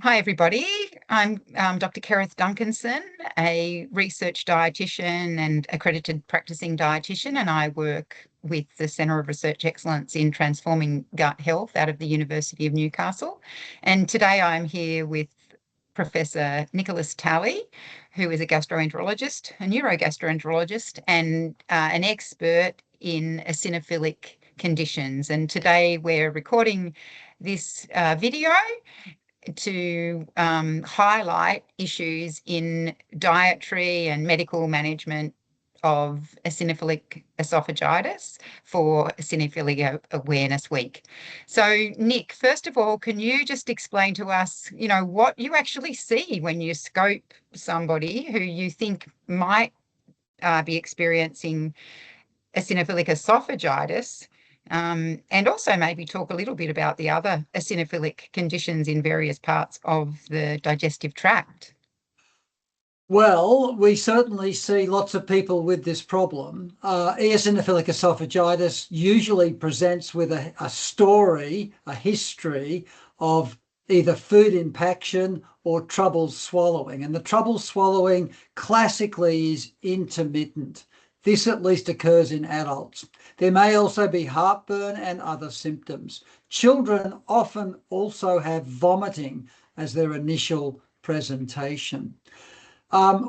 Hi, everybody. I'm Dr. Kerith Duncanson, a research dietitian and accredited practicing dietitian, and I work with the Centre of Research Excellence in Transforming Gut Health out of the University of Newcastle. And today I'm here with Professor Nicholas Talley, who is a gastroenterologist, a neurogastroenterologist, and an expert in eosinophilic conditions. And today we're recording this video to highlight issues in dietary and medical management of eosinophilic esophagitis for Eosinophilic Awareness Week. So, Nick, first of all, can you just explain to us, what you actually see when you scope somebody who you think might be experiencing eosinophilic esophagitis, and also maybe talk a little bit about the other eosinophilic conditions in various parts of the digestive tract. Well, we certainly see lots of people with this problem. Eosinophilic esophagitis usually presents with a story, a history of either food impaction or trouble swallowing. And the trouble swallowing classically is intermittent. This at least occurs in adults. There may also be heartburn and other symptoms. Children often also have vomiting as their initial presentation.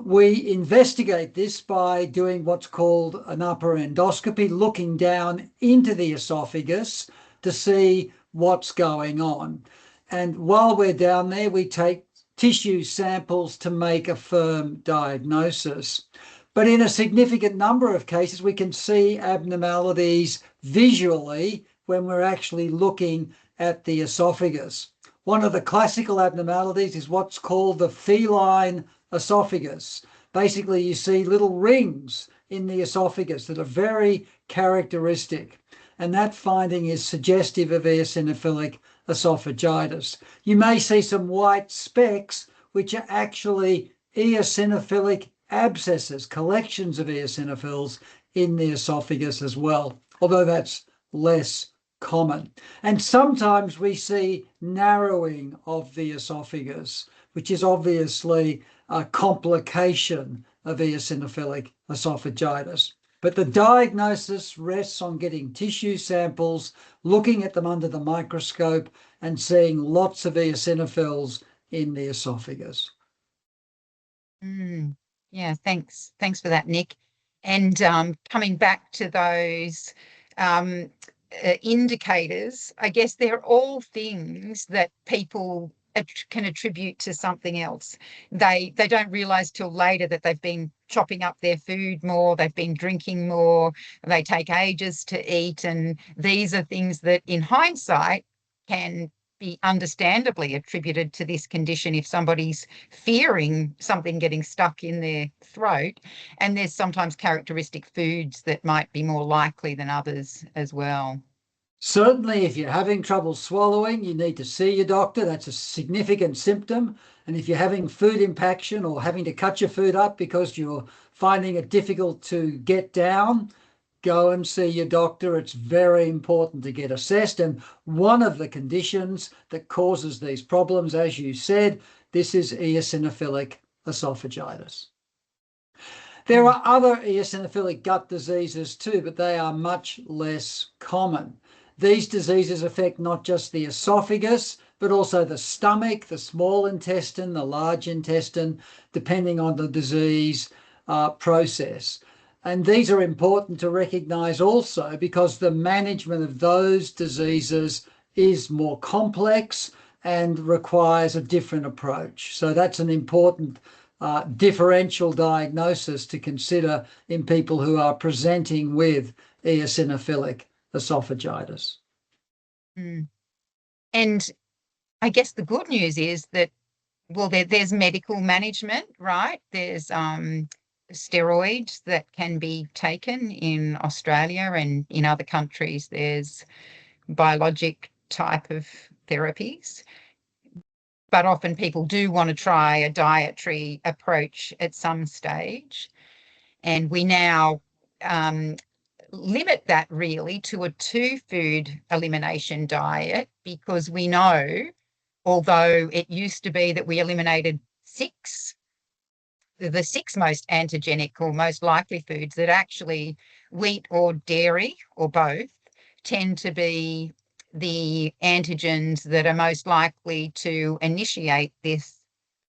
We investigate this by doing what's called an upper endoscopy, looking down into the esophagus to see what's going on. And while we're down there, we take tissue samples to make a firm diagnosis. But in a significant number of cases, we can see abnormalities visually when we're actually looking at the esophagus. One of the classical abnormalities is what's called the feline esophagus. Basically, you see little rings in the esophagus that are very characteristic, and that finding is suggestive of eosinophilic esophagitis. You may see some white specks, which are actually eosinophilic abscesses, collections of eosinophils in the esophagus as well, although that's less common. And sometimes we see narrowing of the esophagus, which is obviously a complication of eosinophilic esophagitis. But the diagnosis rests on getting tissue samples, looking at them under the microscope, and seeing lots of eosinophils in the esophagus. Yeah, thanks. Thanks for that, Nick. And coming back to those indicators, I guess they're all things that people can attribute to something else. They don't realize till later that they've been chopping up their food more, they've been drinking more, they take ages to eat, and these are things that in hindsight can be understandably attributed to this condition if somebody's fearing something getting stuck in their throat. And there's sometimes characteristic foods that might be more likely than others as well. Certainly, if you're having trouble swallowing, you need to see your doctor. That's a significant symptom. And if you're having food impaction or having to cut your food up because you're finding it difficult to get down, go and see your doctor. It's very important to get assessed. And one of the conditions that causes these problems, as you said, this is eosinophilic esophagitis. There are other eosinophilic gut diseases too, but they are much less common. These diseases affect not just the esophagus, but also the stomach, the small intestine, the large intestine, depending on the disease process. And these are important to recognise also because the management of those diseases is more complex and requires a different approach. So that's an important differential diagnosis to consider in people who are presenting with eosinophilic esophagitis. And I guess the good news is that, well, there's medical management, right? There's steroids that can be taken in Australia, and in other countries there's biologic type of therapies. But often people do want to try a dietary approach at some stage. And we now limit that really to a 2-food elimination diet because we know although it used to be that we eliminated the six most antigenic or most likely foods, that actually wheat or dairy or both tend to be the antigens that are most likely to initiate this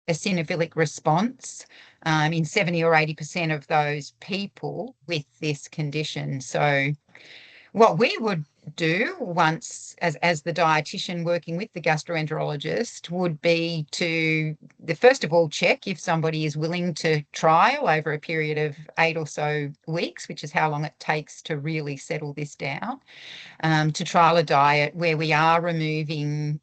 eosinophilic response in 70 or 80% of those people with this condition. So what we would do once as the dietitian working with the gastroenterologist would be to first of all check if somebody is willing to trial over a period of 8 or so weeks, which is how long it takes to really settle this down, to trial a diet where we are removing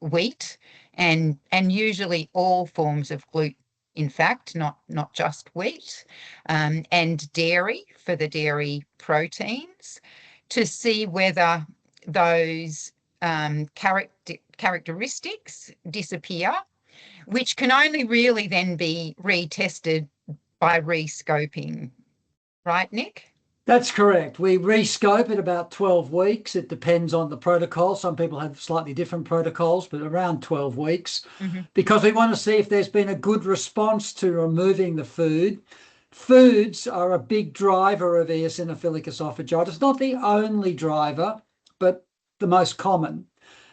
wheat and usually all forms of gluten, in fact, not just wheat, and dairy for the dairy proteins, to see whether those characteristics disappear, which can only really then be retested by rescoping. Right, Nick? That's correct. We rescope at about 12 weeks. It depends on the protocol. Some people have slightly different protocols, but around 12 weeks, because we want to see if there's been a good response to removing the food. Foods are a big driver of eosinophilic esophagitis, not the only driver, but the most common.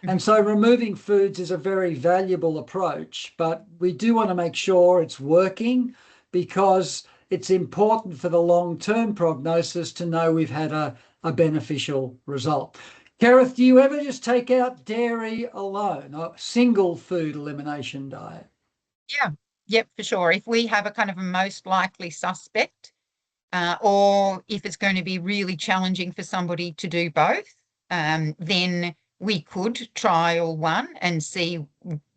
And so removing foods is a very valuable approach, but we do want to make sure it's working, because it's important for the long-term prognosis to know we've had a beneficial result. Kerith, do you ever just take out dairy alone, a single food elimination diet? Yeah, yep, for sure. If we have a kind of a most likely suspect, or if it's going to be really challenging for somebody to do both, then we could trial one and see,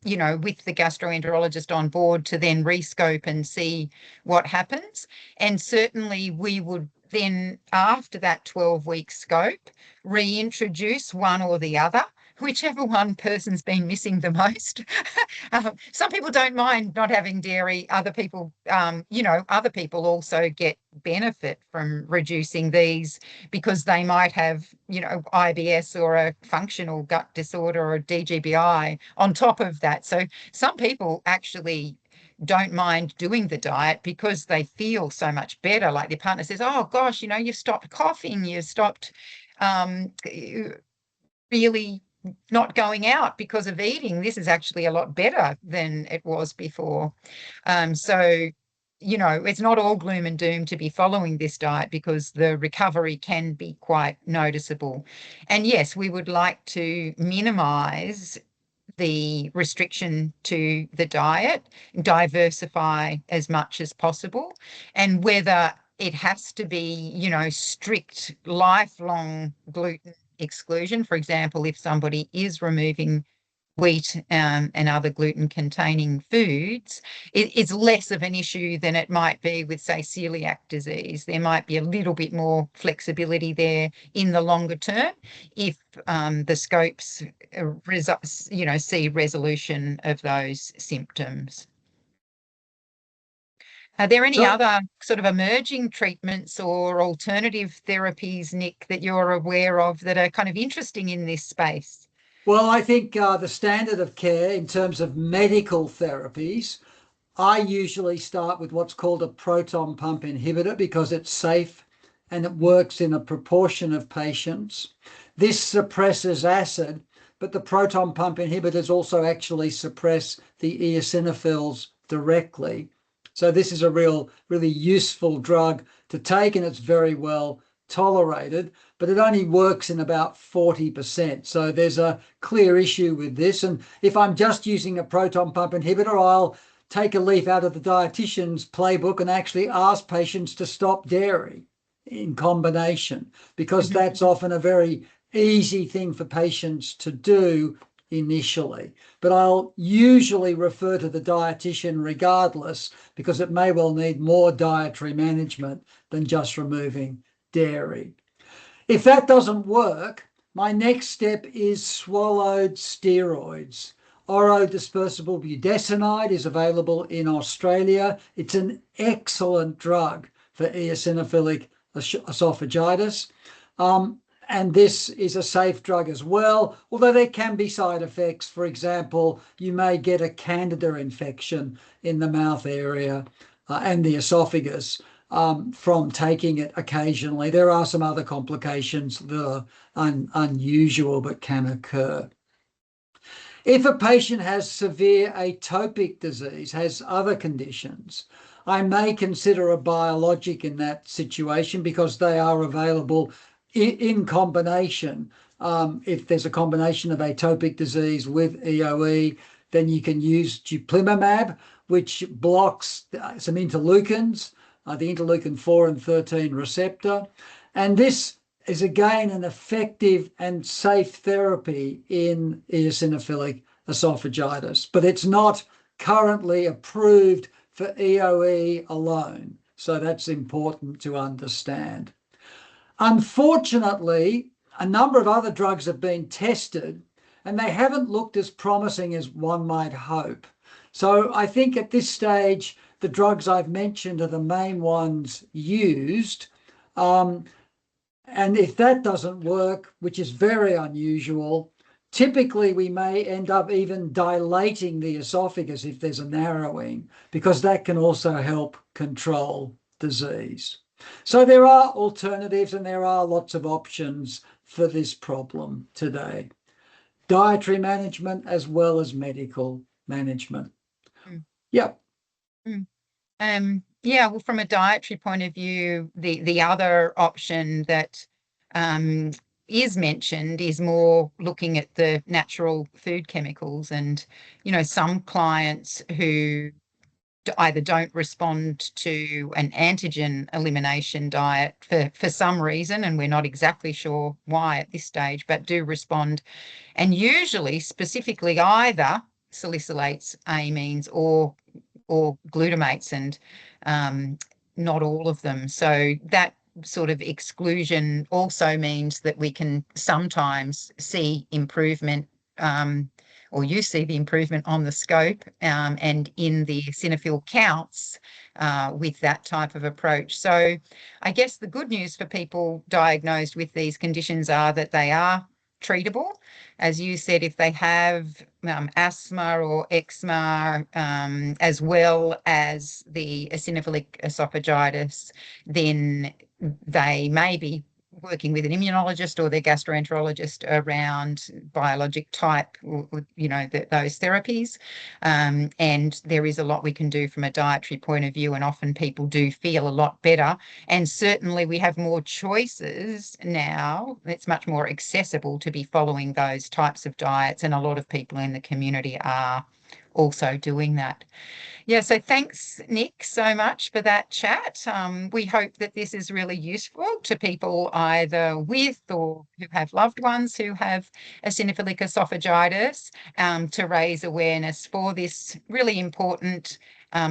with the gastroenterologist on board, to then rescope and see what happens. And certainly we would then, after that 12-week scope, reintroduce one or the other, whichever one person's been missing the most. Some people don't mind not having dairy. Other people, other people also get benefit from reducing these because they might have, IBS or a functional gut disorder or a DGBI on top of that. So some people actually don't mind doing the diet because they feel so much better. Like their partner says, oh gosh, you've stopped coughing, you've stopped really not going out because of eating. This is actually a lot better than it was before. So, it's not all gloom and doom to be following this diet, because the recovery can be quite noticeable. And yes, we would like to minimize the restriction to the diet, diversify as much as possible, and whether it has to be, strict lifelong gluten exclusion. For example, if somebody is removing wheat and other gluten-containing foods, it's less of an issue than it might be with, say, celiac disease. There might be a little bit more flexibility there in the longer term if the scopes, see resolution of those symptoms. Are there any other sort of emerging treatments or alternative therapies, Nick, that you're aware of that are kind of interesting in this space? Well, I think the standard of care in terms of medical therapies, I usually start with what's called a proton pump inhibitor, because it's safe and it works in a proportion of patients. This suppresses acid, but the proton pump inhibitors also actually suppress the eosinophils directly. So this is a really useful drug to take, and it's very well tolerated, but it only works in about 40%. So there's a clear issue with this. And if I'm just using a proton pump inhibitor, I'll take a leaf out of the dietitian's playbook and actually ask patients to stop dairy in combination, because that's often a very easy thing for patients to do initially. But I'll usually refer to the dietitian regardless, because it may well need more dietary management than just removing dairy. If that doesn't work, my next step is swallowed steroids. Orodispersible budesonide is available in Australia. It's an excellent drug for eosinophilic esophagitis. And this is a safe drug as well, although there can be side effects. For example, you may get a candida infection in the mouth area and the esophagus from taking it occasionally. There are some other complications that are unusual but can occur. If a patient has severe atopic disease, has other conditions, I may consider a biologic in that situation because they are available in combination. If there's a combination of atopic disease with EoE, then you can use dupilumab, which blocks some interleukins, the interleukin 4 and 13 receptor. And this is again an effective and safe therapy in eosinophilic esophagitis, but it's not currently approved for EoE alone. So that's important to understand. Unfortunately, a number of other drugs have been tested and they haven't looked as promising as one might hope. So I think at this stage, the drugs I've mentioned are the main ones used. And if that doesn't work, which is very unusual, typically we may end up even dilating the esophagus if there's a narrowing, because that can also help control disease. So there are alternatives and there are lots of options for this problem today. Dietary management as well as medical management. Yep. Yeah, well, from a dietary point of view, the other option that is mentioned is more looking at the natural food chemicals. And, you know, some clients who either don't respond to an antigen elimination diet for some reason, and we're not exactly sure why at this stage, but do respond, and usually specifically either salicylates, amines, or glutamates, and not all of them. So that sort of exclusion also means that we can sometimes see improvement, or you see the improvement on the scope and in the eosinophil counts with that type of approach. So I guess the good news for people diagnosed with these conditions are that they are treatable. As you said, if they have asthma or eczema, as well as the eosinophilic esophagitis, then they may be working with an immunologist or their gastroenterologist around biologic type, you know, those therapies. And there is a lot we can do from a dietary point of view, and often people do feel a lot better. And certainly we have more choices now. It's much more accessible to be following those types of diets, and a lot of people in the community are also doing that. Yeah, so thanks, Nick, so much for that chat. We hope that this is really useful to people either with or who have loved ones who have eosinophilic esophagitis, to raise awareness for this really important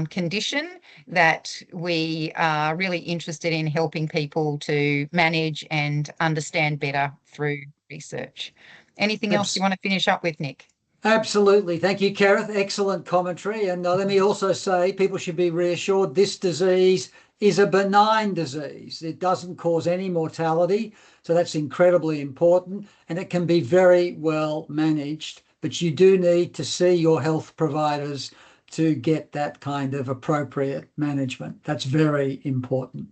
condition that we are really interested in helping people to manage and understand better through research. Anything else you want to finish up with, Nick? Absolutely. Thank you, Kerith. Excellent commentary. And let me also say people should be reassured this disease is a benign disease. It doesn't cause any mortality. So that's incredibly important. And it can be very well managed. But you do need to see your health providers to get that kind of appropriate management. That's very important.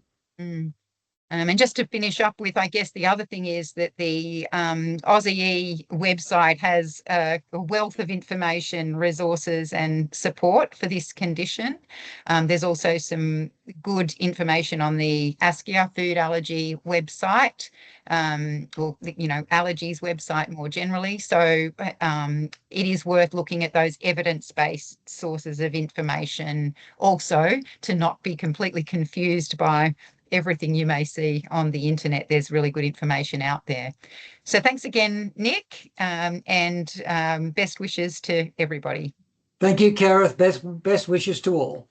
And just to finish up with, I guess the other thing is that the ausEE website has a wealth of information, resources and support for this condition. There's also some good information on the ASCIA food allergy website, or, you know, allergies website more generally. So it is worth looking at those evidence-based sources of information also, to not be completely confused by everything you may see on the internet. There's really good information out there. So thanks again, Nick, and best wishes to everybody. Thank you, Kerith. Best wishes to all.